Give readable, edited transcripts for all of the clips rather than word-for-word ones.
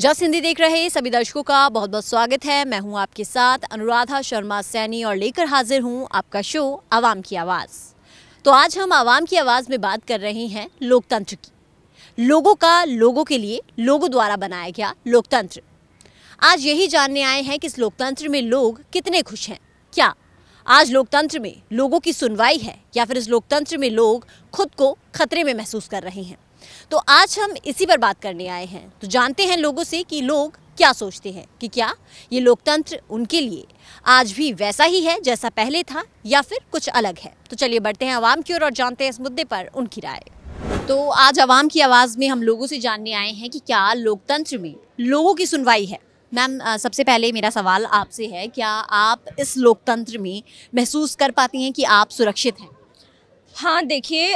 जस हिंदी देख रहे सभी दर्शकों का बहुत बहुत स्वागत है। मैं हूं आपके साथ अनुराधा शर्मा सैनी और लेकर हाजिर हूं आपका शो आवाम की आवाज़। तो आज हम आवाम की आवाज़ में बात कर रहे हैं लोकतंत्र की। लोगों का लोगों के लिए लोगों द्वारा बनाया गया लोकतंत्र। आज यही जानने आए हैं कि इस लोकतंत्र में लोग कितने खुश हैं। क्या आज लोकतंत्र में लोगों की सुनवाई है या फिर इस लोकतंत्र में लोग खुद को खतरे में महसूस कर रहे हैं। तो आज हम इसी पर बात करने आए हैं। तो जानते हैं लोगों से कि लोग क्या सोचते हैं, कि क्या ये लोकतंत्र उनके लिए आज भी वैसा ही है जैसा पहले था या फिर कुछ अलग है। तो चलिए बढ़ते हैं आवाम की ओर और जानते हैं इस मुद्दे पर उनकी राय। तो आज आवाम की आवाज़ में हम लोगों से जानने आए हैं कि क्या लोकतंत्र में लोगों की सुनवाई है। मैम, सबसे पहले मेरा सवाल आपसे है, क्या आप इस लोकतंत्र में महसूस कर पाती हैं कि आप सुरक्षित हैं? हाँ, देखिए,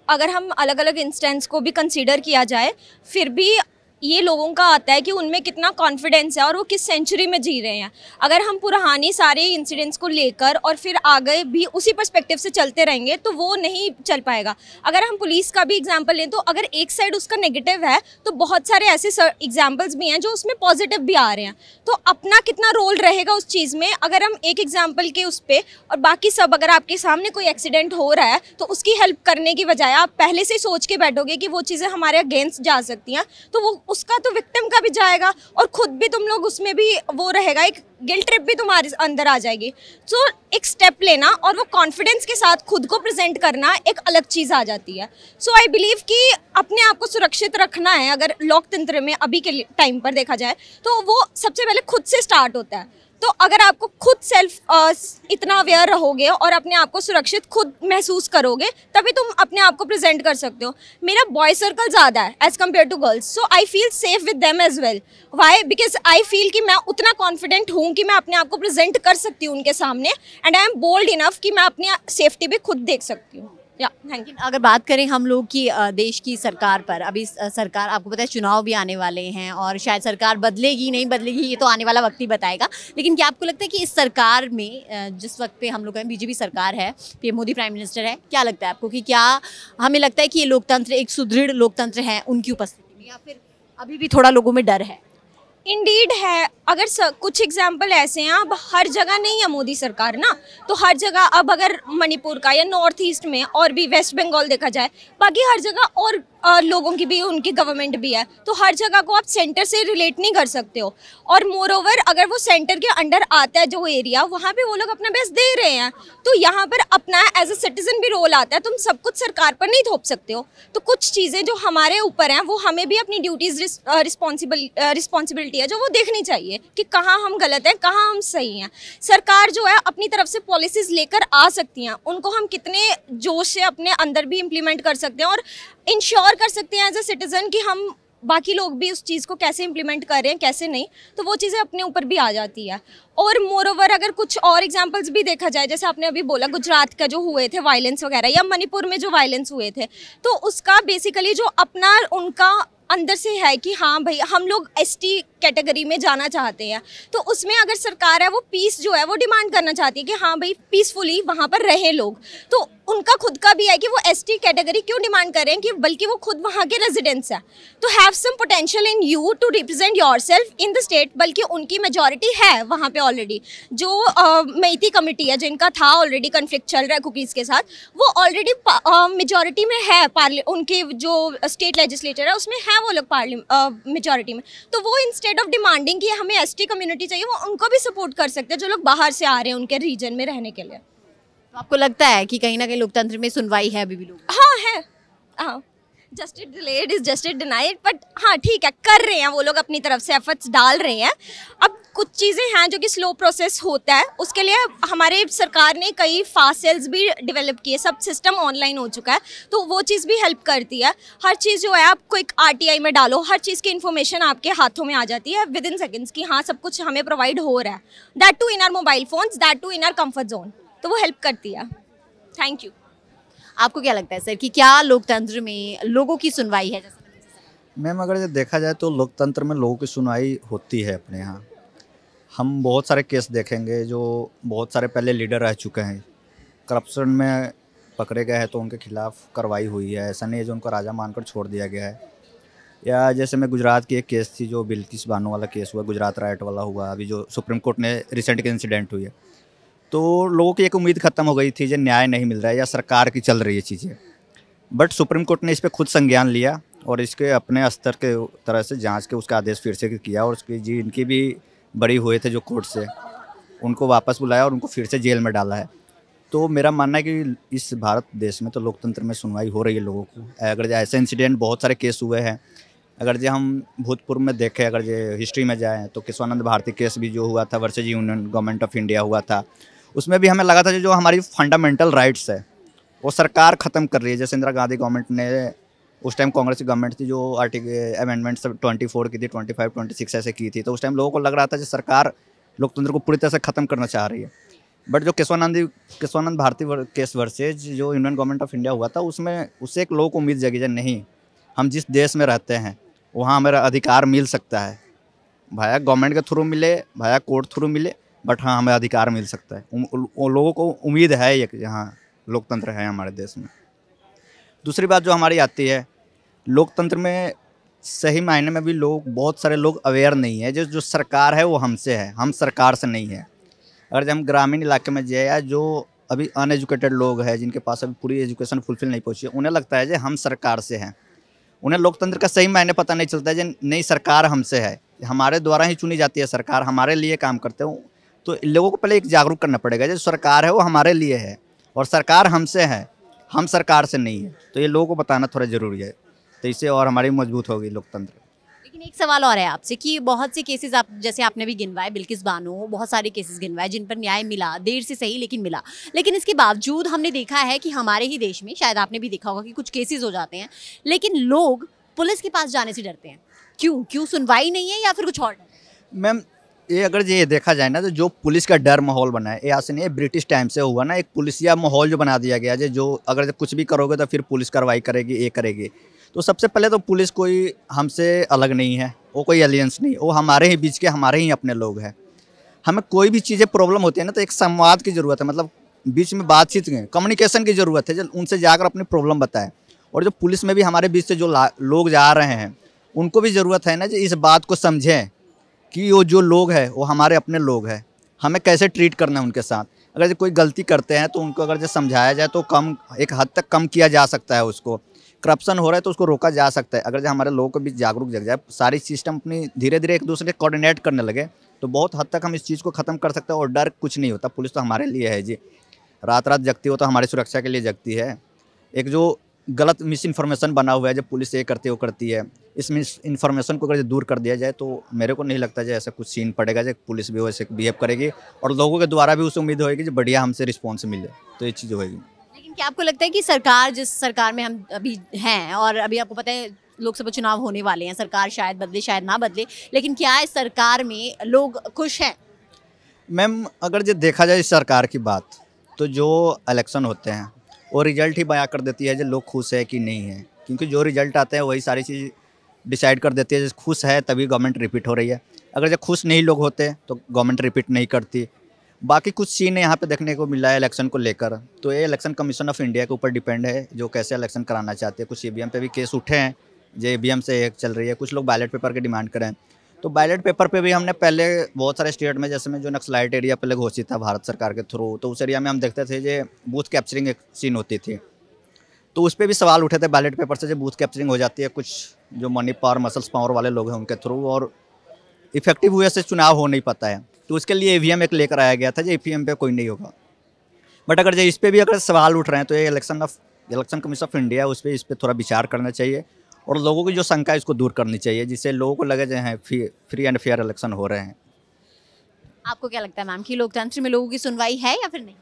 अगर हम अलग अलग इंस्टेंस को भी कंसीडर किया जाए, फिर भी ये लोगों का आता है कि उनमें कितना कॉन्फिडेंस है और वो किस सेंचुरी में जी रहे हैं। अगर हम पुरानी सारे इंसिडेंट्स को लेकर और फिर आगे भी उसी पर्सपेक्टिव से चलते रहेंगे तो वो नहीं चल पाएगा। अगर हम पुलिस का भी एग्जांपल लें तो अगर एक साइड उसका नेगेटिव है तो बहुत सारे ऐसे एग्जांपल्स भी हैं जो उसमें पॉजिटिव भी आ रहे हैं। तो अपना कितना रोल रहेगा उस चीज़ में, अगर हम एक एग्जाम्पल के उस पर और बाकी सब, अगर आपके सामने कोई एक्सीडेंट हो रहा है तो उसकी हेल्प करने की बजाय आप पहले से ही सोच के बैठोगे कि वो चीज़ें हमारे अगेंस्ट जा सकती हैं, तो वो उसका तो विक्टिम का भी जाएगा और खुद भी तुम लोग उसमें भी वो रहेगा, एक गिल्ट ट्रिप भी तुम्हारे अंदर आ जाएगी। तो एक स्टेप लेना और वो कॉन्फिडेंस के साथ खुद को प्रेजेंट करना एक अलग चीज़ आ जाती है। सो आई बिलीव कि अपने आप को सुरक्षित रखना है अगर लोकतंत्र में अभी के टाइम पर देखा जाए तो वो सबसे पहले खुद से स्टार्ट होता है। तो अगर आपको खुद सेल्फ इतना अवेयर रहोगे और अपने आप को सुरक्षित खुद महसूस करोगे तभी तुम अपने आप को प्रेजेंट कर सकते हो। मेरा बॉय सर्कल ज़्यादा है as compared to girls, so I feel safe with them as well. Why? Because I feel कि मैं उतना कॉन्फिडेंट हूँ कि मैं अपने आप को प्रेजेंट कर सकती हूँ उनके सामने, and I am bold enough कि मैं अपनी सेफ्टी भी खुद देख सकती हूँ। या थैंक यू। अगर बात करें हम लोग की देश की सरकार पर, अभी सरकार, आपको पता है चुनाव भी आने वाले हैं और शायद सरकार बदलेगी नहीं बदलेगी ये तो आने वाला वक्त ही बताएगा। लेकिन क्या आपको लगता है कि इस सरकार में जिस वक्त पे हम लोग हैं, बीजेपी सरकार है, पीएम मोदी प्राइम मिनिस्टर है, क्या लगता है आपको कि क्या हमें लगता है कि ये लोकतंत्र एक सुदृढ़ लोकतंत्र है उनकी उपस्थिति में, या फिर अभी भी थोड़ा लोगों में डर है? इंडीड है। अगर कुछ एग्जाम्पल ऐसे हैं, अब हर जगह नहीं है मोदी सरकार ना, तो हर जगह, अब अगर मणिपुर का या नॉर्थ ईस्ट में और भी वेस्ट बंगाल देखा जाए, बाकी हर जगह और लोगों की भी, उनकी गवर्नमेंट भी है, तो हर जगह को आप सेंटर से रिलेट नहीं कर सकते हो। और मोर ओवर अगर वो सेंटर के अंडर आता है जो एरिया, वहाँ पे वो लोग अपना बेस्ट दे रहे हैं, तो यहाँ पर अपना एज अ सिटीजन भी रोल आता है। तुम सब कुछ सरकार पर नहीं थोप सकते हो, तो कुछ चीज़ें जो हमारे ऊपर हैं वो हमें भी अपनी ड्यूटीज़ रिस्पॉन्सिबिलिटी है जो वो देखनी चाहिए कि कहाँ हम गलत हैं, कहाँ हम सही हैं। सरकार जो है अपनी तरफ से पॉलिसीज़ लेकर आ सकती हैं, उनको हम कितने जोश से अपने अंदर भी इम्प्लीमेंट कर सकते हैं और इंश्योर कर सकते हैं एज अ सिटीज़न कि हम बाकी लोग भी उस चीज़ को कैसे इम्प्लीमेंट कर रहे हैं, कैसे नहीं, तो वो चीज़ें अपने ऊपर भी आ जाती है। और मोर ओवर अगर कुछ और एग्जांपल्स भी देखा जाए, जैसे आपने अभी बोला गुजरात का जो हुए थे वायलेंस वगैरह, या मणिपुर में जो वायलेंस हुए थे, तो उसका बेसिकली जो अपना उनका अंदर से है कि हाँ भाई हम लोग एसटी कैटेगरी में जाना चाहते हैं, तो उसमें अगर सरकार है वो पीस जो है वो डिमांड करना चाहती है कि हाँ भाई पीसफुली वहाँ पर रहे लोग, तो उनका खुद का भी है कि वो एसटी कैटेगरी क्यों डिमांड कर रहे हैं, कि बल्कि वो खुद वहाँ के रेजिडेंट्स हैं, तो have some potential in you to represent yourself in the state. बल्कि उनकी मेजॉरिटी है वहाँ पे ऑलरेडी, जो मेइती कमिटी है जिनका था ऑलरेडी कन्फ्लिक्ट चल रहा है कुकीज़ के साथ, वो ऑलरेडी मेजॉरिटी में है, उनके जो स्टेट लेजिस्लेचर है उसमें है वो लोग मेजॉरिटी में, तो वो इंस्टेड ऑफ डिमांडिंग कि हमें एसटी कम्युनिटी चाहिए, वो उनको भी सपोर्ट कर सकते हैं जो लोग बाहर से आ रहे हैं उनके रीजन में रहने के लिए। तो आपको लगता है कि कहीं ना कहीं लोकतंत्र में सुनवाई है अभी भी लोग? हाँ है, हाँ, justice delayed is justice denied, but हाँ ठीक है, कर रहे हैं वो लोग, अपनी तरफ से एफर्ट्स डाल रहे हैं। अब कुछ चीज़ें हैं जो कि स्लो प्रोसेस होता है, उसके लिए हमारे सरकार ने कई फास्ट सेल्स भी डेवलप किए, सब सिस्टम ऑनलाइन हो चुका है, तो वो चीज़ भी हेल्प करती है। हर चीज़ जो है आपको एक आरटीआई में डालो, हर चीज़ की इन्फॉर्मेशन आपके हाथों में आ जाती है विद इन सेकेंड्स कि हाँ सब कुछ हमें प्रोवाइड हो रहा है, that too in our mobile phones, that too in our comfort zone, तो वो हेल्प करती है। Thank you. आपको क्या लगता है सर कि क्या लोकतंत्र में लोगों की सुनवाई है? मैम, अगर ये देखा जाए तो लोकतंत्र में लोगों की सुनवाई होती है अपने यहाँ। हम बहुत सारे केस देखेंगे जो बहुत सारे पहले लीडर रह चुके हैं, करप्शन में पकड़े गए हैं तो उनके खिलाफ कार्रवाई हुई है, ऐसा नहीं है जो उनको राजा मानकर छोड़ दिया गया है। या जैसे मैं गुजरात की एक केस थी, जो बिल्किस बानो वाला केस हुआ, गुजरात राइट वाला हुआ, अभी जो सुप्रीम कोर्ट ने रिसेंट के इंसिडेंट हुई है, तो लोगों की एक उम्मीद खत्म हो गई थी जो न्याय नहीं मिल रहा है या सरकार की चल रही है चीज़ें। बट सुप्रीम कोर्ट ने इस पर खुद संज्ञान लिया और इसके अपने स्तर के तरह से जांच के उसका आदेश फिर से किया, और उसकी जी इनकी भी बरी हुए थे जो कोर्ट से, उनको वापस बुलाया और उनको फिर से जेल में डाला है। तो मेरा मानना है कि इस भारत देश में तो लोकतंत्र में सुनवाई हो रही है लोगों को। अगर जो ऐसे इंसिडेंट बहुत सारे केस हुए हैं, अगर जो हम भूतपूर्व में देखें, अगर जो हिस्ट्री में जाएँ तो केशवानंद भारती केस भी जो हुआ था versus union government of India हुआ था, उसमें भी हमें लगा था जो हमारी फंडामेंटल राइट्स है वो सरकार ख़त्म कर रही है। जैसे इंदिरा गांधी गवर्नमेंट ने, उस टाइम कांग्रेस की गवर्नमेंट थी, जो आर्टिकल अमेंडमेंट सब 24 की थी, 25, 26 ऐसे की थी, तो उस टाइम लोगों को लग रहा था कि सरकार लोकतंत्र को पूरी तरह से ख़त्म करना चाह रही है। बट जो केशवानंद भारती केस वर्सेज जो यूनियन गवर्नमेंट ऑफ इंडिया हुआ था, उसमें उससे एक लोगों को उम्मीद जगी है, नहीं हम जिस देश में रहते हैं वहाँ हमें अधिकार मिल सकता है, भाया गवर्नमेंट के थ्रू मिले, भाया कोर्ट थ्रू मिले, बट हाँ हमें अधिकार मिल सकता है। उन लोगों को उम्मीद है एक यहाँ लोकतंत्र है हमारे देश में। दूसरी बात जो हमारी आती है, लोकतंत्र में सही मायने में भी बहुत सारे लोग अवेयर नहीं है। जो सरकार है वो हमसे है, हम सरकार से नहीं है। अगर जब हम ग्रामीण इलाके में जाए, या जो अभी अनएजुकेटेड लोग हैं जिनके पास अभी पूरी एजुकेशन फुलफिल नहीं पहुँची, उन्हें लगता है कि हम सरकार से हैं, उन्हें लोकतंत्र का सही मायने पता नहीं चलता है कि नहीं सरकार हमसे है, हमारे द्वारा ही चुनी जाती है सरकार, हमारे लिए काम करते हो। तो इन लोगों को पहले एक जागरूक करना पड़ेगा, जो सरकार है वो हमारे लिए है और सरकार हमसे है, हम सरकार से नहीं है। तो ये लोगों को बताना थोड़ा ज़रूरी है, तो इससे और हमारी मजबूत होगी लोकतंत्र। लेकिन एक सवाल और है आपसे कि बहुत से केसेस आप जैसे आपने भी गिनवाए, बिल्किस बानो, बहुत सारे केसेस गिनवाए जिन पर न्याय मिला, देर से सही लेकिन मिला। लेकिन इसके बावजूद हमने देखा है कि हमारे ही देश में, शायद आपने भी देखा होगा कि कुछ केसेस हो जाते हैं लेकिन लोग पुलिस के पास जाने से डरते हैं। क्यों सुनवाई नहीं है या फिर कुछ और? मैम ये अगर ये देखा जाए ना, तो जो पुलिस का डर माहौल बना है, ये आज से नहीं है, ब्रिटिश टाइम से हुआ ना, एक पुलिसिया माहौल जो बना दिया गया है, जो अगर कुछ भी करोगे तो फिर पुलिस कार्रवाई करेगी, ये करेगी। तो सबसे पहले तो पुलिस कोई हमसे अलग नहीं है, वो कोई एलियंस नहीं, वो हमारे ही बीच के, हमारे ही अपने लोग हैं। हमें कोई भी चीज़ें प्रॉब्लम होती है ना, तो एक संवाद की ज़रूरत है, मतलब बीच में बातचीत की, कम्युनिकेशन की ज़रूरत है, जो उनसे जाकर अपनी प्रॉब्लम बताएं। और जो पुलिस में भी हमारे बीच से जो लोग जा रहे हैं, उनको भी ज़रूरत है ना जी, इस बात को समझें कि वो जो लोग हैं वो हमारे अपने लोग हैं, हमें कैसे ट्रीट करना है उनके साथ। अगर जो कोई गलती करते हैं तो उनको अगर जो समझाया जाए तो कम, एक हद तक कम किया जा सकता है उसको। करप्शन हो रहा है तो उसको रोका जा सकता है। अगर जो हमारे लोगों के बीच जागरूक जग जाए, सारी सिस्टम अपनी धीरे धीरे एक दूसरे कोऑर्डिनेट करने लगे, तो बहुत हद तक हम इस चीज़ को ख़त्म कर सकते हैं। और डर कुछ नहीं होता, पुलिस तो हमारे लिए है जी, रात रात जगती हो तो हमारी सुरक्षा के लिए जगती है। एक जो गलत मिस इन्फॉर्मेशन बना हुआ है, जब पुलिस ये करती है वो करती है, इस मिस इन्फॉर्मेशन को अगर दूर कर दिया जाए तो मेरे को नहीं लगता है ऐसा कुछ सीन पड़ेगा, जब पुलिस भी वैसे बिहेव करेगी और लोगों के द्वारा भी उसे उम्मीद होगी जो बढ़िया हमसे रिस्पॉन्स मिले, तो ये चीज़ होगी। लेकिन क्या आपको लगता है कि सरकार, जिस सरकार में हम अभी हैं, और अभी आपको पता है लोकसभा चुनाव होने वाले हैं, सरकार शायद बदले शायद ना बदले, लेकिन क्या इस सरकार में लोग खुश हैं? मैम अगर जो देखा जाए इस सरकार की बात, तो जो इलेक्शन होते हैं वो रिजल्ट ही बयां कर देती है जो लोग खुश है कि नहीं है, क्योंकि जो रिजल्ट आते हैं वही सारी चीज़ डिसाइड कर देती है। जैसे खुश है तभी गवर्नमेंट रिपीट हो रही है, अगर जब खुश नहीं लोग होते तो गवर्नमेंट रिपीट नहीं करती। बाकी कुछ सीन यहाँ पे देखने को मिला है इलेक्शन को लेकर, तो ये इलेक्शन कमीशन ऑफ इंडिया के ऊपर डिपेंड है जो कैसे इलेक्शन कराना चाहते हैं। कुछ ईवीएम पे भी केस उठे हैं, जो ईवीएम से एक चल रही है, कुछ लोग बैलेट पेपर की डिमांड करें। तो बैलेट पेपर पे भी हमने पहले बहुत सारे स्टेट में, जैसे में जो नक्सलाइट एरिया पहले घोषित था भारत सरकार के थ्रू, तो उस एरिया में हम देखते थे जो बूथ कैप्चरिंग एक सीन होती थी, तो उस पर भी सवाल उठे थे बैलेट पेपर से, जो बूथ कैप्चरिंग हो जाती है कुछ जो मनी पावर मसल्स पावर वाले लोग हैं उनके थ्रू, और इफेक्टिव हुए से चुनाव हो नहीं पाता है। तो उसके लिए ईवीएम एक लेकर आया गया था, जो ईवीएम पे कोई नहीं होगा। बट अगर जो इस पर भी अगर सवाल उठ रहे हैं तो ये इलेक्शन कमीशन ऑफ इंडिया, उस पर थोड़ा विचार करना चाहिए और लोगों की जो शंका है इसको दूर करनी चाहिए, जिससे लोगों को लगे जो है फ्री एंड फेयर इलेक्शन हो रहे हैं। आपको क्या लगता है मैम कि लोकतंत्र में लोगों की सुनवाई है या फिर नहीं?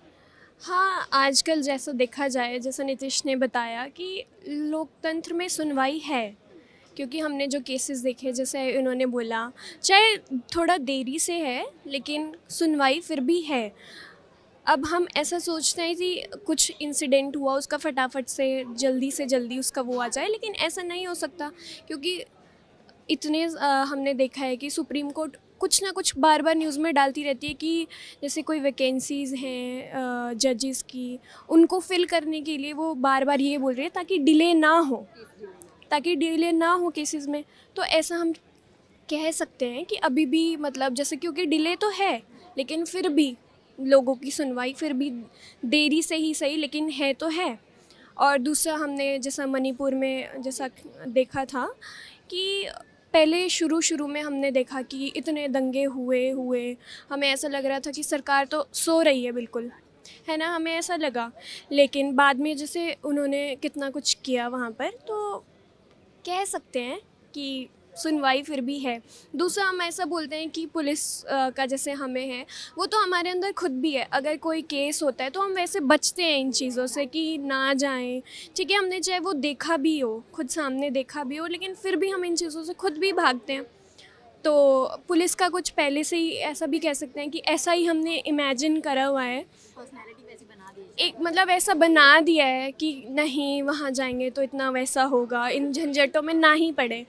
हाँ, आजकल जैसा देखा जाए, जैसा नीतीश ने बताया कि लोकतंत्र में सुनवाई है, क्योंकि हमने जो केसेस देखे, जैसे इन्होंने बोला, चाहे थोड़ा देरी से है लेकिन सुनवाई फिर भी है। अब हम ऐसा सोचते हैं कि कुछ इंसिडेंट हुआ, उसका फटाफट से जल्दी उसका वो आ जाए, लेकिन ऐसा नहीं हो सकता, क्योंकि इतने हमने देखा है कि सुप्रीम कोर्ट कुछ ना कुछ बार बार न्यूज़ में डालती रहती है कि जैसे कोई वैकेंसीज़ हैं जजेस की, उनको फिल करने के लिए वो बार बार ये बोल रही है ताकि डिले ना हो, ताकि डिले ना हो केसेस में। तो ऐसा हम कह सकते हैं कि अभी भी मतलब जैसे क्योंकि डिले तो है लेकिन फिर भी लोगों की सुनवाई फिर भी देरी से ही सही लेकिन है तो है। और दूसरा हमने जैसा मणिपुर में जैसा देखा था कि पहले शुरू में हमने देखा कि इतने दंगे हुए हमें ऐसा लग रहा था कि सरकार तो सो रही है बिल्कुल, है ना, हमें ऐसा लगा। लेकिन बाद में जैसे उन्होंने कितना कुछ किया वहाँ पर, तो कह सकते हैं कि सुनवाई फिर भी है। दूसरा हम ऐसा बोलते हैं कि पुलिस का जैसे हमें है वो तो हमारे अंदर खुद भी है। अगर कोई केस होता है तो हम वैसे बचते हैं इन चीज़ों से कि ना जाएं, ठीक है, हमने चाहे वो देखा भी हो, खुद सामने देखा भी हो, लेकिन फिर भी हम इन चीज़ों से खुद भी भागते हैं। तो पुलिस का कुछ पहले से ही ऐसा भी कह सकते हैं कि ऐसा ही हमने इमेजिन करा हुआ है, एक मतलब ऐसा बना दिया है कि नहीं वहाँ जाएंगे तो इतना वैसा होगा, इन झंझटों में ना ही पड़े।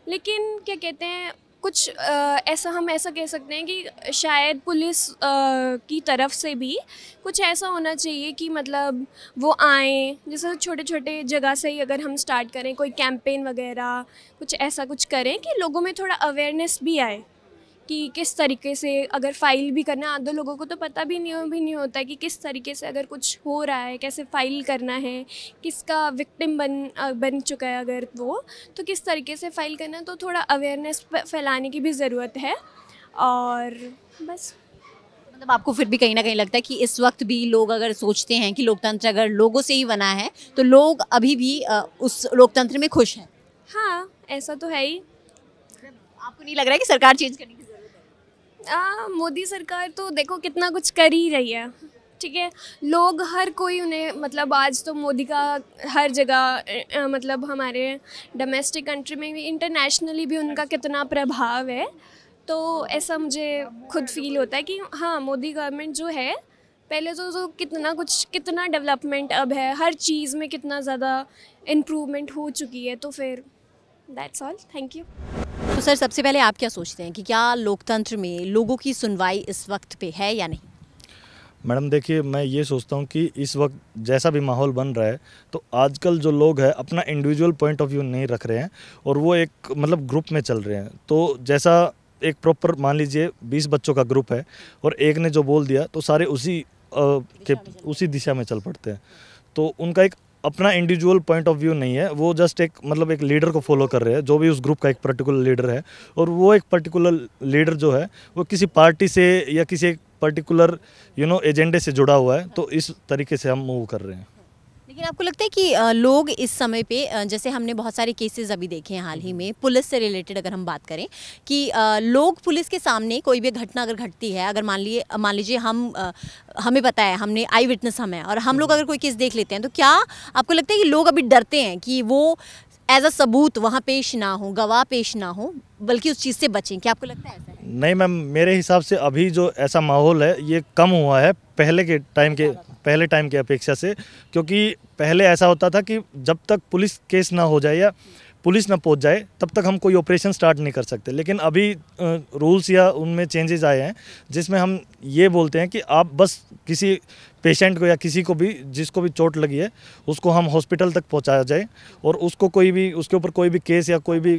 लेकिन क्या कहते हैं कुछ ऐसा हम ऐसा कह सकते हैं कि शायद पुलिस की तरफ से भी कुछ ऐसा होना चाहिए कि मतलब वो आए, जैसे छोटे छोटे जगह से ही अगर हम स्टार्ट करें, कोई कैंपेन वगैरह कुछ ऐसा कुछ करें कि लोगों में थोड़ा अवेयरनेस भी आए कि किस तरीके से अगर फ़ाइल भी करना, आधे लोगों को तो पता भी नहीं होता है कि किस तरीके से अगर कुछ हो रहा है कैसे फ़ाइल करना है, किसका विक्टिम बन चुका है अगर वो, तो किस तरीके से फ़ाइल करना है। तो थोड़ा अवेयरनेस फैलाने की भी ज़रूरत है। और बस मतलब आपको फिर भी कहीं ना कहीं लगता है कि इस वक्त भी लोग अगर सोचते हैं कि लोकतंत्र अगर लोगों से ही बना है तो लोग अभी भी उस लोकतंत्र में खुश हैं? हाँ, ऐसा तो है ही। आपको नहीं लग रहा है कि सरकार चेंज करने की जरूरत है? मोदी सरकार तो देखो कितना कुछ कर ही रही है, ठीक है, लोग हर कोई उन्हें मतलब आज तो मोदी का हर जगह मतलब हमारे डोमेस्टिक कंट्री में भी इंटरनेशनली भी उनका कितना प्रभाव है। तो ऐसा मुझे खुद फील होता है कि हाँ, मोदी गवर्नमेंट जो है पहले तो कितना डेवलपमेंट अब है, हर चीज़ में कितना ज़्यादा इम्प्रूवमेंट हो चुकी है। तो फिर दैट्स ऑल, थैंक यू। तो सर सबसे पहले आप क्या सोचते हैं कि क्या लोकतंत्र में लोगों की सुनवाई इस वक्त पे है या नहीं? मैडम देखिए, मैं ये सोचता हूँ कि इस वक्त जैसा भी माहौल बन रहा है तो आजकल जो लोग हैं अपना इंडिविजुअल पॉइंट ऑफ व्यू नहीं रख रहे हैं और वो एक मतलब ग्रुप में चल रहे हैं। तो जैसा एक प्रॉपर मान लीजिए 20 बच्चों का ग्रुप है और एक ने जो बोल दिया तो सारे उसी दिशा में चल पड़ते हैं। तो उनका एक अपना इंडिविजुअल पॉइंट ऑफ व्यू नहीं है, वो जस्ट एक मतलब एक लीडर को फॉलो कर रहे हैं, जो भी उस ग्रुप का एक पर्टिकुलर लीडर है। और वो एक पर्टिकुलर लीडर जो है वो किसी पार्टी से या किसी एक पर्टिकुलर एजेंडे से जुड़ा हुआ है। तो इस तरीके से हम मूव कर रहे हैं। लेकिन आपको लगता है कि लोग इस समय पे जैसे हमने बहुत सारे केसेस अभी देखे हैं हाल ही में पुलिस से रिलेटेड, अगर हम बात करें कि लोग पुलिस के सामने कोई भी घटना अगर घटती है, अगर मान लीजिए हमें पता है, हमने आई विटनेस हम हैं और हम लोग अगर कोई केस देख लेते हैं, तो क्या आपको लगता है कि लोग अभी डरते हैं कि वो एज अ सबूत वहाँ पेश ना हो, गवाह पेश ना हो, बल्कि उस चीज़ से बचें? क्या आपको लगता है ऐसा है? नहीं मैम, मेरे हिसाब से अभी जो ऐसा माहौल है ये कम हुआ है पहले टाइम के अपेक्षा से। क्योंकि पहले ऐसा होता था कि जब तक पुलिस केस ना हो जाए या पुलिस ना पहुंच जाए तब तक हम कोई ऑपरेशन स्टार्ट नहीं कर सकते। लेकिन अभी रूल्स या उनमें चेंजेस आए हैं जिसमें हम ये बोलते हैं कि आप बस किसी पेशेंट को या किसी को भी जिसको भी चोट लगी है उसको हम हॉस्पिटल तक पहुंचाया जाए और उसको उसके ऊपर कोई भी केस या कोई भी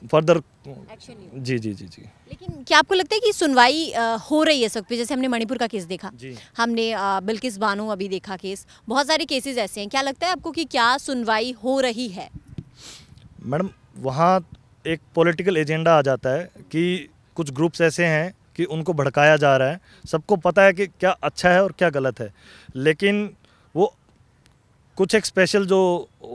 फर्दर एक्शन नहीं। जी। लेकिन क्या आपको लगता है कि सुनवाई हो रही है इस वक्त पे? जैसे हमने मणिपुर का केस देखा, हमने बिल्किस बानो अभी देखा केस, बहुत सारे केसेस ऐसे हैं। क्या लगता है आपको कि क्या सुनवाई हो रही है? मैडम, वहाँ एक पॉलिटिकल एजेंडा आ जाता है कि कुछ ग्रुप्स ऐसे हैं कि उनको भड़काया जा रहा है। सबको पता है कि क्या अच्छा है और क्या गलत है, लेकिन वो कुछ एक स्पेशल जो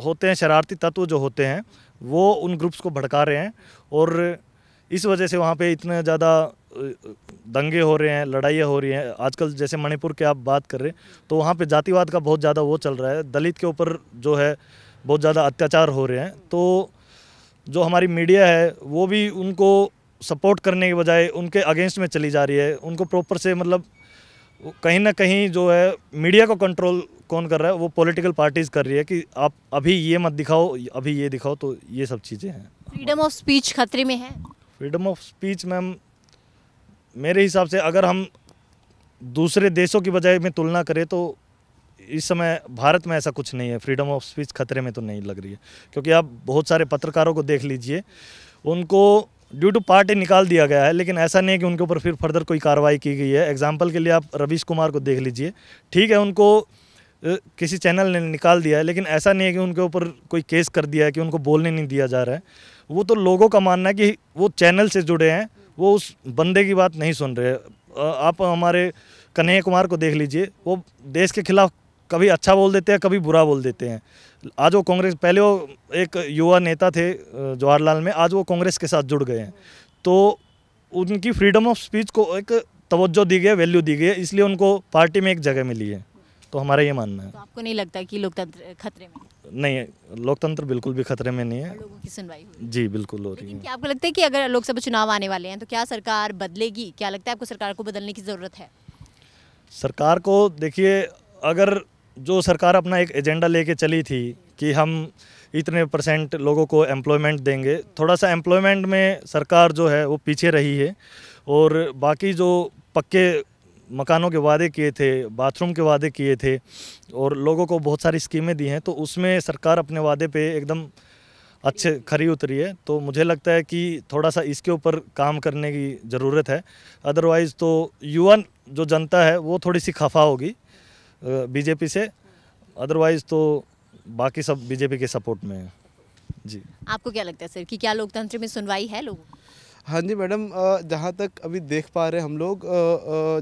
होते हैं, शरारती तत्व जो होते हैं, वो उन ग्रुप्स को भड़का रहे हैं और इस वजह से वहाँ पे इतने ज़्यादा दंगे हो रहे हैं, लड़ाइयाँ हो रही हैं। आजकल जैसे मणिपुर के आप बात कर रहे हैं तो वहाँ पे जातिवाद का बहुत ज़्यादा वो चल रहा है, दलित के ऊपर जो है बहुत ज़्यादा अत्याचार हो रहे हैं। तो जो हमारी मीडिया है वो भी उनको सपोर्ट करने के बजाय उनके अगेंस्ट में चली जा रही है। उनको प्रॉपर से मतलब कहीं ना कहीं जो है मीडिया को कंट्रोल कौन कर रहा है, वो पॉलिटिकल पार्टीज कर रही है कि आप अभी ये मत दिखाओ, अभी ये दिखाओ। तो ये सब चीज़ें हैं। फ्रीडम ऑफ स्पीच खतरे में है? फ्रीडम ऑफ स्पीच मैम, मेरे हिसाब से अगर हम दूसरे देशों की बजाय में तुलना करें तो इस समय भारत में ऐसा कुछ नहीं है, फ्रीडम ऑफ स्पीच खतरे में तो नहीं लग रही है, क्योंकि आप बहुत सारे पत्रकारों को देख लीजिए, उनको ड्यू टू पार्टी निकाल दिया गया है, लेकिन ऐसा नहीं है कि उनके ऊपर फिर फर्दर कोई कार्रवाई की गई है। एग्जाम्पल के लिए आप रवीश कुमार को देख लीजिए, ठीक है उनको किसी चैनल ने निकाल दिया है, लेकिन ऐसा नहीं है कि उनके ऊपर कोई केस कर दिया है कि उनको बोलने नहीं दिया जा रहा है। वो तो लोगों का मानना है कि वो चैनल से जुड़े हैं, वो उस बंदे की बात नहीं सुन रहे। आप हमारे कन्हैया कुमार को देख लीजिए, वो देश के खिलाफ कभी अच्छा बोल देते हैं, कभी बुरा बोल देते हैं। आज वो कांग्रेस, पहले वो एक युवा नेता थे जवाहरलाल में, आज वो कांग्रेस के साथ जुड़ गए हैं। तो उनकी फ्रीडम ऑफ स्पीच को एक तवज्जो दी गई है, वैल्यू दी गई है, इसलिए उनको पार्टी में एक जगह मिली है। तो हमारा ये मानना है। तो आपको नहीं लगता कि लोकतंत्र खतरे में है? नहीं, लोकतंत्र बिल्कुल भी खतरे में नहीं है। और लोगों की सुनवाई हो रही है? जी बिल्कुल हो रही लेकिन है। क्या आपको लगता है कि अगर लोकसभा चुनाव आने वाले हैं तो क्या सरकार बदलेगी? क्या लगता है आपको सरकार को बदलने की ज़रूरत है? सरकार को देखिए, अगर जो सरकार अपना एक एजेंडा लेके चली थी कि हम इतने % लोगों को एम्प्लॉयमेंट देंगे, थोड़ा सा एम्प्लॉयमेंट में सरकार जो है वो पीछे रही है। और बाकी जो पक्के मकानों के वादे किए थे, बाथरूम के वादे किए थे और लोगों को बहुत सारी स्कीमें दी हैं, तो उसमें सरकार अपने वादे पे एकदम अच्छे खरी उतरी है। तो मुझे लगता है कि थोड़ा सा इसके ऊपर काम करने की ज़रूरत है। अदरवाइज़ तो युवा जो जनता है वो थोड़ी सी खफा होगी बीजेपी से, अदरवाइज़ तो बाकी सब बीजेपी के सपोर्ट में है। जी, आपको क्या लगता है सर कि क्या लोकतंत्र में सुनवाई है लोगों की? हाँ जी मैडम, जहाँ तक अभी देख पा रहे हैं हम लोग,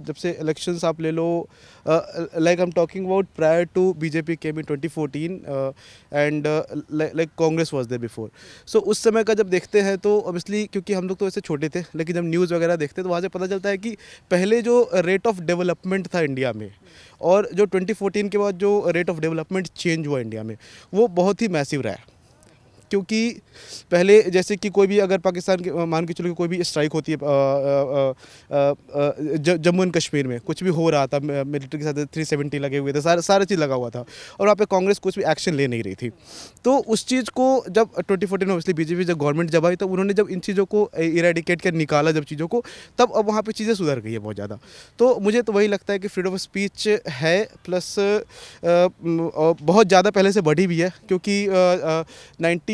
जब से इलेक्शंस आप ले लो, like I am talking about prior to BJP came in 2014 and like Congress was there before. So उस समय का जब देखते हैं तो ऑब्वियसली, क्योंकि हम लोग तो ऐसे छोटे थे, लेकिन जब न्यूज़ वगैरह देखते हैं तो वहाँ से पता चलता है कि पहले जो रेट ऑफ डेवलपमेंट था इंडिया में और जो 2014 के बाद जो रेट ऑफ डेवलपमेंट चेंज हुआ इंडिया में, वो बहुत ही मैसिव रहा है। क्योंकि पहले जैसे कि कोई भी अगर पाकिस्तान के मान के चलो कि कोई भी स्ट्राइक होती है जम्मू एंड कश्मीर में, कुछ भी हो रहा था, मिलिट्री के साथ 370 लगे हुए थे, सारा चीज़ लगा हुआ था और वहाँ पे कांग्रेस कुछ भी एक्शन ले नहीं रही थी। तो उस चीज़ को जब 2014 में ऑब्वियसली बीजेपी जब गवर्नमेंट जब आई, तब उन्होंने जब इन चीज़ों को इरेडिकेट कर निकाला जब चीज़ों को, तब अब वहाँ पर चीज़ें सुधर गई है बहुत ज़्यादा। तो मुझे तो वही लगता है कि फ्रीडम ऑफ स्पीच है, प्लस बहुत ज़्यादा पहले से बढ़ी भी है, क्योंकि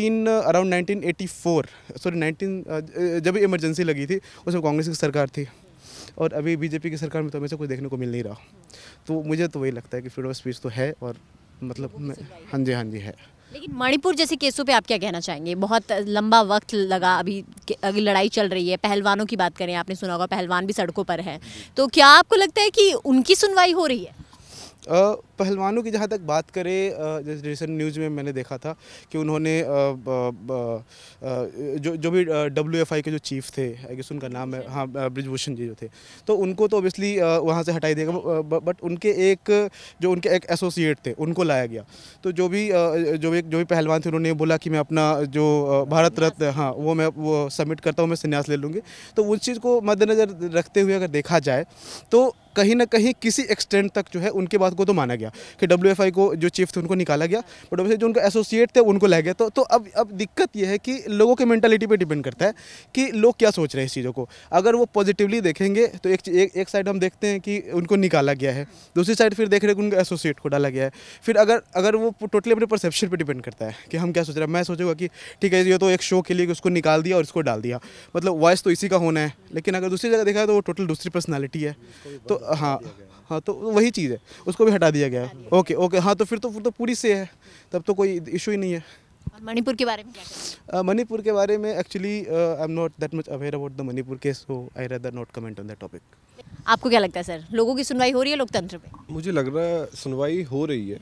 अराउंड 1984 सॉरी 19 जब इमरजेंसी लगी थी उसमें कांग्रेस की सरकार थी और अभी बीजेपी की सरकार में तो हमें से कुछ देखने को मिल नहीं रहा। तो मुझे तो वही लगता है कि फ्रीडम ऑफ स्पीच तो है और मतलब हाँ जी है। लेकिन मणिपुर जैसे केसों पे आप क्या कहना चाहेंगे? बहुत लंबा वक्त लगा, अभी लड़ाई चल रही है। पहलवानों की बात करें, आपने सुना होगा पहलवान भी सड़कों पर हैं, तो क्या आपको लगता है कि उनकी सुनवाई हो रही है? पहलवानों की जहाँ तक बात करें, जैसे रिसेंट न्यूज़ में मैंने देखा था कि उन्होंने जो भी WFI के जो चीफ थे, आई गेस उनका नाम है, हाँ, ब्रिजभूषण जी जो थे, तो उनको तो ऑब्वियसली वहाँ से हटाई देगा, बट उनके एक एसोसिएट थे उनको लाया गया। तो जो भी पहलवान थे उन्होंने बोला कि मैं अपना जो भारत रत्न, हाँ, वो सबमिट करता हूँ, मैं संन्यास ले लूँगी। तो उस चीज़ को मद्देनज़र रखते हुए अगर देखा जाए तो कहीं ना कहीं किसी एक्सटेंट तक जो है उनके बात को तो माना गया कि WFI को जो चीफ थे उनको निकाला गया, बट वैसे जो उनका एसोसिएट थे उनको लाया गया। तो अब दिक्कत यह है कि लोगों के मेंटालिटी पे डिपेंड करता है कि लोग क्या सोच रहे हैं इस चीज़ों को। अगर वो पॉजिटिवली देखेंगे तो एक साइड हम देखते हैं कि उनको निकाला गया है, दूसरी साइड फिर देख रहे हैं कि उनके एसोसिएट को डाला गया है। फिर अगर वो टोटली अपने परसेप्शन पर डिपेंड करता है कि हम क्या सोच रहे हैं। मैं सोचूंगा कि ठीक है, ये तो एक शो के लिए उसको निकाल दिया और इसको डाल दिया, मतलब वॉइस तो इसी का होना है, लेकिन अगर दूसरी जगह देखा है तो वो टोटल दूसरी पर्सनैलिटी है। तो हाँ, तो वही चीज़ है, उसको भी हटा दिया गया है। ओके, हाँ, तो फिर तो पूरी से है, तब तो कोई इशू ही नहीं है। और मणिपुर के बारे में क्या कहते हैं? मणिपुर के बारे में actually I am not that much aware about the Manipur case, so I rather not comment on that topic. आपको क्या लगता है सर, लोगों की सुनवाई हो रही है लोकतंत्र पे? मुझे लग रहा है सुनवाई हो रही है।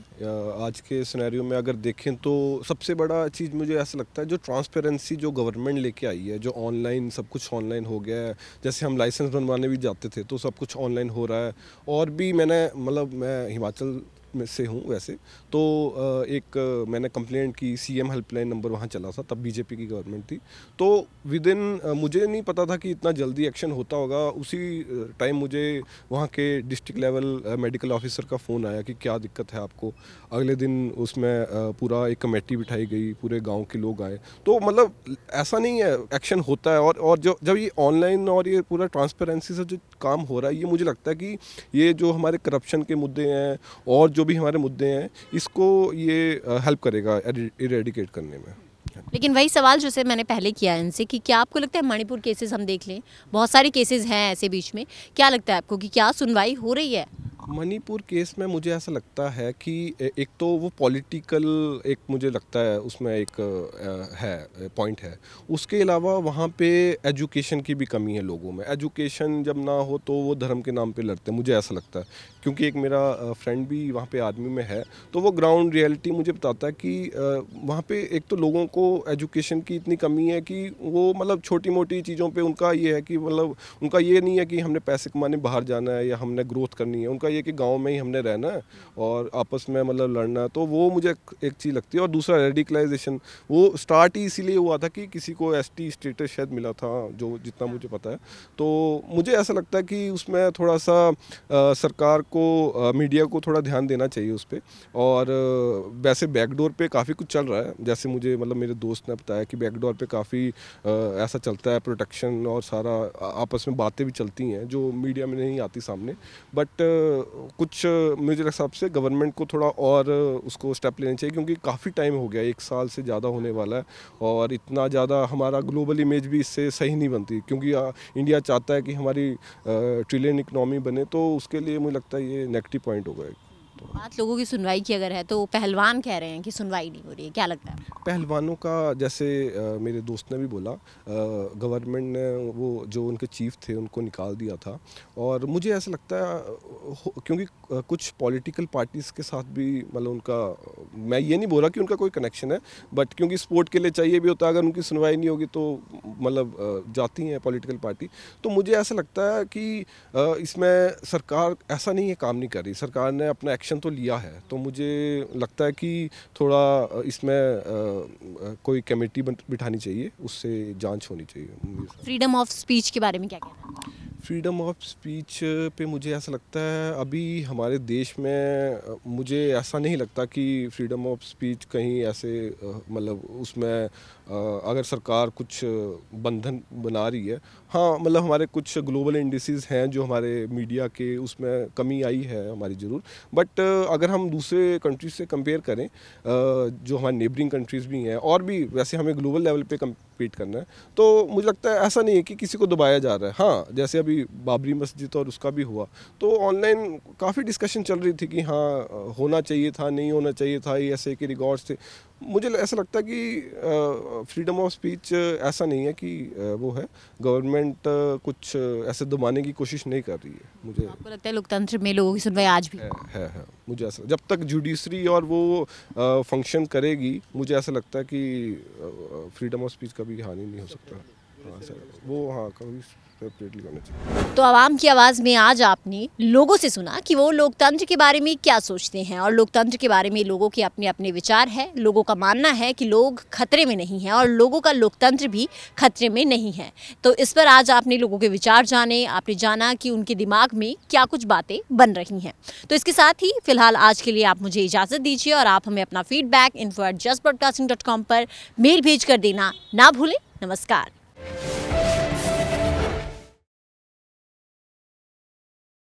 आज के सिनेरियो में अगर देखें तो सबसे बड़ा चीज़ मुझे ऐसा लगता है जो ट्रांसपेरेंसी जो गवर्नमेंट लेके आई है, जो ऑनलाइन सब कुछ ऑनलाइन हो गया है। जैसे हम लाइसेंस बनवाने भी जाते थे तो सब कुछ ऑनलाइन हो रहा है। और भी मैं हिमाचल में से हूँ वैसे, तो मैंने कंप्लेंट की, CM हेल्पलाइन नंबर वहाँ चला था, तब बीजेपी की गवर्नमेंट थी। तो विदिन मुझे नहीं पता था कि इतना जल्दी एक्शन होता होगा। उसी टाइम मुझे वहाँ के डिस्ट्रिक्ट लेवल मेडिकल ऑफिसर का फ़ोन आया कि क्या दिक्कत है आपको। अगले दिन उसमें पूरा एक कमेटी बिठाई गई, पूरे गाँव के लोग आए। तो मतलब ऐसा नहीं है, एक्शन होता है। और जब ये ऑनलाइन और ये पूरा ट्रांसपेरेंसी से जो काम हो रहा है, ये मुझे लगता है कि ये जो हमारे करप्शन के मुद्दे हैं और जो जो भी हमारे मुद्दे हैं इसको ये हेल्प करेगा इरेडिकेट करने में। लेकिन वही सवाल जैसे मैंने पहले किया इनसे कि क्या आपको लगता है मणिपुर केसेस हम देख लें, बहुत सारे केसेस हैं ऐसे बीच में, क्या लगता है आपको कि क्या सुनवाई हो रही है? मणिपुर केस में मुझे ऐसा लगता है कि एक तो वो पॉलिटिकल एक मुझे लगता है उसमें एक है पॉइंट है। उसके अलावा वहाँ पे एजुकेशन की भी कमी है लोगों में। एजुकेशन जब ना हो तो वो धर्म के नाम पे लड़ते हैं, मुझे ऐसा लगता है। क्योंकि एक मेरा फ्रेंड भी वहाँ पे आर्मी में है, तो वो ग्राउंड रियलिटी मुझे बताता है कि वहाँ पे एक तो लोगों को एजुकेशन की इतनी कमी है कि वो मतलब छोटी मोटी चीज़ों पे उनका ये है कि मतलब उनका ये नहीं है कि हमने पैसे कमाने बाहर जाना है या हमने ग्रोथ करनी है। उनका ये कि गांव में ही हमने रहना है और आपस में मतलब लड़ना है। तो वो मुझे एक चीज़ लगती है। और दूसरा रेडिकलाइजेशन, वो स्टार्ट ही इसीलिए हुआ था कि किसी को एसटी स्टेटस शायद मिला था, जो जितना मुझे पता है। तो मुझे ऐसा लगता है कि उसमें थोड़ा सा सरकार को, मीडिया को थोड़ा ध्यान देना चाहिए उस पर। और वैसे बैकडोर पे काफ़ी कुछ चल रहा है, जैसे मुझे मतलब मेरे दोस्त ने बताया कि बैकडोर पे काफ़ी ऐसा चलता है, प्रोटेक्शन और सारा आपस में बातें भी चलती हैं जो मीडिया में नहीं आती सामने। बट कुछ मुझे हिसाब से गवर्नमेंट को थोड़ा और उसको स्टेप लेने चाहिए, क्योंकि काफ़ी टाइम हो गया, 1 साल से ज़्यादा होने वाला है। और इतना ज़्यादा हमारा ग्लोबल इमेज भी इससे सही नहीं बनती, क्योंकि इंडिया चाहता है कि हमारी ट्रिलियन इकनॉमी बने, तो उसके लिए मुझे लगता है ये नेगेटिव पॉइंट होगा। बात लोगों की सुनवाई की अगर है तो पहलवान कह रहे हैं कि सुनवाई नहीं हो रही है, क्या लगता है? पहलवानों का जैसे मेरे दोस्त ने भी बोला, गवर्नमेंट ने वो जो उनके चीफ थे उनको निकाल दिया था। और मुझे ऐसा लगता है क्योंकि कुछ पॉलिटिकल पार्टीज़ के साथ भी मतलब उनका, मैं ये नहीं बोल रहा कि उनका कोई कनेक्शन है, बट क्योंकि स्पोर्ट के लिए चाहिए भी होता है, अगर उनकी सुनवाई नहीं होगी तो मतलब जाती हैं पॉलिटिकल पार्टी। तो मुझे ऐसा लगता है कि इसमें सरकार ऐसा नहीं है काम नहीं कर रही, सरकार ने अपना एक्शन तो लिया है। तो मुझे लगता है कि थोड़ा इसमें कोई कमेटी बिठानी चाहिए, उससे जांच होनी चाहिए। फ्रीडम ऑफ स्पीच के बारे में क्या कहना है? फ्रीडम ऑफ स्पीच पे मुझे ऐसा लगता है अभी हमारे देश में मुझे ऐसा नहीं लगता कि फ्रीडम ऑफ स्पीच कहीं ऐसे मतलब उसमें अगर सरकार कुछ बंधन बना रही है। हाँ, मतलब हमारे कुछ ग्लोबल इंडिसेस हैं जो हमारे मीडिया के उसमें कमी आई है हमारी ज़रूर। बट अगर हम दूसरे कंट्रीज से कंपेयर करें, जो हमारे नेबरिंग कंट्रीज़ भी हैं, और भी वैसे हमें ग्लोबल लेवल पे कम्पीट करना है, तो मुझे लगता है ऐसा नहीं है कि किसी को दबाया जा रहा है। हाँ, जैसे अभी बाबरी मस्जिद और उसका भी हुआ, तो ऑनलाइन काफ़ी डिस्कशन चल रही थी कि हाँ होना चाहिए था, नहीं होना चाहिए था, ये ऐसे के रिकॉर्ड्स थे। मुझे ऐसा लगता है कि फ्रीडम ऑफ स्पीच ऐसा नहीं है कि वो है, गवर्नमेंट कुछ ऐसे दबाने की कोशिश नहीं कर रही है। मुझे आपको लगता है लोकतंत्र में लोगों की सुनवाई आज भी है। मुझे ऐसा, जब तक जुडिशरी और वो फंक्शन करेगी, मुझे ऐसा लगता है कि फ्रीडम ऑफ स्पीच का भी हानि नहीं हो सकता। हाँ सर, वो हाँ कभी करना चाहिए। तो आवाम की आवाज़ में आज आपने लोगों से सुना कि वो लोकतंत्र के बारे में क्या सोचते हैं, और लोकतंत्र के बारे में लोगों के अपने अपने विचार हैं। लोगों का मानना है कि लोग खतरे में नहीं हैं और लोगों का लोकतंत्र भी खतरे में नहीं है। तो इस पर आज आपने लोगों के विचार जाने, आपने जाना कि उनके दिमाग में क्या कुछ बातें बन रही हैं। तो इसके साथ ही फिलहाल आज के लिए आप मुझे इजाज़त दीजिए, और आप हमें अपना फीडबैक info@justbroadcasting.com पर मेल भेज कर देना ना भूलें। नमस्कार।